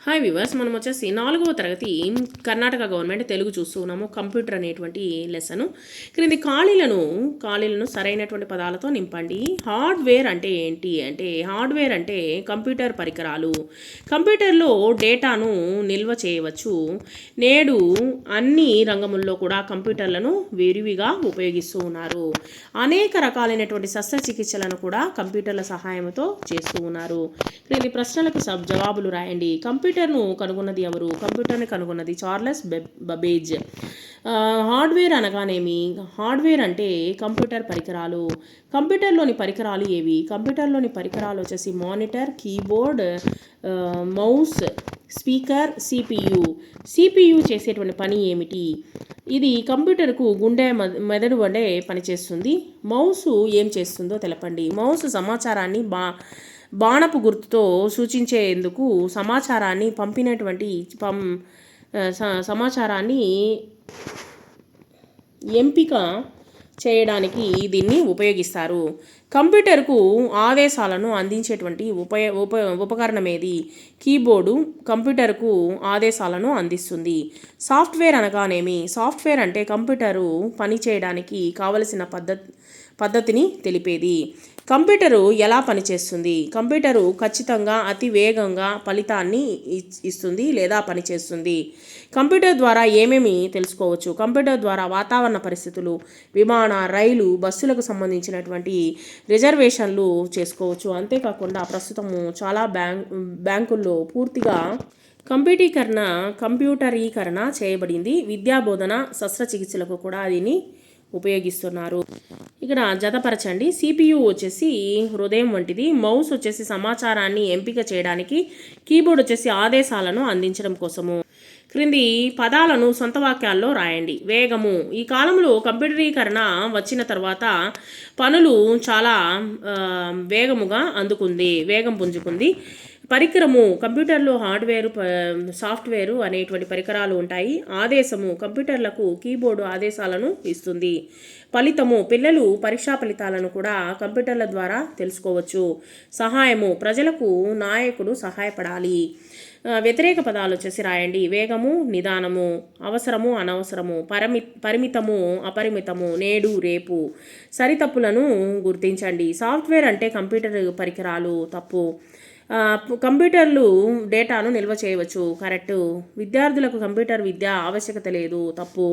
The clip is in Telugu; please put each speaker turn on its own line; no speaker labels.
హాయ్ వివర్స్, మనం వచ్చేసి 4వ తరగతి కర్ణాటక గవర్నమెంట్ తెలుగు చూస్తున్నాము. కంప్యూటర్ అనేటువంటి లెసను. క్రింది ఖాళీలను సరైనటువంటి పదాలతో నింపండి. హార్డ్వేర్ అంటే ఏంటి అంటే, హార్డ్వేర్ అంటే కంప్యూటర్ పరికరాలు. కంప్యూటర్లో డేటాను నిల్వ చేయవచ్చు. నేడు అన్ని రంగముల్లో కూడా కంప్యూటర్లను విరివిగా ఉపయోగిస్తూ ఉన్నారు. అనేక రకాలైనటువంటి శస్త్రచికిత్సలను కూడా కంప్యూటర్ల సహాయంతో చేస్తూ ఉన్నారు. క్రింది ప్రశ్నలకు జవాబులు రాయండి. కంప్యూటర్ను కనుగొన్నది ఎవరు? కంప్యూటర్ని కనుగొన్నది చార్లెస్ బబేజ్. హార్డ్వేర్ అనగానేమి? హార్డ్వేర్ అంటే కంప్యూటర్ పరికరాలు. కంప్యూటర్లోని పరికరాలు ఏవి? కంప్యూటర్లోని పరికరాలు వచ్చేసి monitor, keyboard, mouse, speaker, CPU. CPU చేసేటువంటి పని ఏమిటి? ఇది కంప్యూటర్కు గుండె మెదడు వలె పనిచేస్తుంది. మౌసు ఏం చేస్తుందో తెలపండి. మౌస్ సమాచారాన్ని బాణపు గుర్తుతో సూచించేందుకు సమాచారాన్ని సమాచారాన్ని ఎంపిక చేయడానికి దీన్ని ఉపయోగిస్తారు. కంప్యూటర్కు ఆదేశాలను అందించేటువంటి ఉపకరణం ఏది? కీబోర్డు కంప్యూటర్కు ఆదేశాలను అందిస్తుంది. సాఫ్ట్వేర్ అనగానేమి? సాఫ్ట్వేర్ అంటే కంప్యూటరు పనిచేయడానికి కావలసిన పద్ధతిని తెలిపేది. కంప్యూటరు ఎలా పనిచేస్తుంది? కంప్యూటరు ఖచ్చితంగా అతి వేగంగా ఫలితాన్ని ఇస్తుంది లేదా పనిచేస్తుంది. కంప్యూటర్ ద్వారా ఏమేమి తెలుసుకోవచ్చు? కంప్యూటర్ ద్వారా వాతావరణ పరిస్థితులు, విమాన, రైలు, బస్సులకు సంబంధించినటువంటి రిజర్వేషన్లు చేసుకోవచ్చు. అంతేకాకుండా ప్రస్తుతము చాలా బ్యాంకుల్లో పూర్తిగా కంప్యూటరీకరణ చేయబడింది. విద్యాబోధన, శస్త్రచికిత్సలకు కూడా దీన్ని ఉపయోగిస్తున్నారు. ఇక్కడ జతపరచండి. సిపియు వచ్చేసి హృదయం వంటిది. మౌస్ వచ్చేసి సమాచారాన్ని ఎంపిక చేయడానికి, కీబోర్డ్ వచ్చేసి ఆదేశాలను అందించడం కోసము. క్రింది పదాలను సొంత వాక్యాల్లో రాయండి. వేగము. ఈ కాలంలో కంప్యూటరీకరణ వచ్చిన తర్వాత పనులు చాలా వేగముగా వేగం పుంజుకుంది. పరికరము. కంప్యూటర్లో హార్డ్వేరు, సాఫ్ట్వేరు అనేటువంటి పరికరాలు ఉంటాయి. ఆదేశము. కంప్యూటర్లకు కీబోర్డు ఆదేశాలను ఇస్తుంది. ఫలితము. పిల్లలు పరీక్షా ఫలితాలను కూడా కంప్యూటర్ల ద్వారా తెలుసుకోవచ్చు. సహాయము. ప్రజలకు నాయకుడు సహాయపడాలి. వ్యతిరేక పదాలు వచ్చేసి రాయండి. వేగము, నిదానము. అవసరము, అనవసరము. పరిమితము, అపరిమితము. నేడు, రేపు. సరితప్పులను గుర్తించండి. సాఫ్ట్వేర్ అంటే కంప్యూటర్ పరికరాలు. తప్పు. కంప్యూటర్లు డేటాను నిల్వ చేయవచ్చు. కరెక్టు. విద్యార్థులకు కంప్యూటర్ విద్య ఆవశ్యకత లేదు. తప్పు.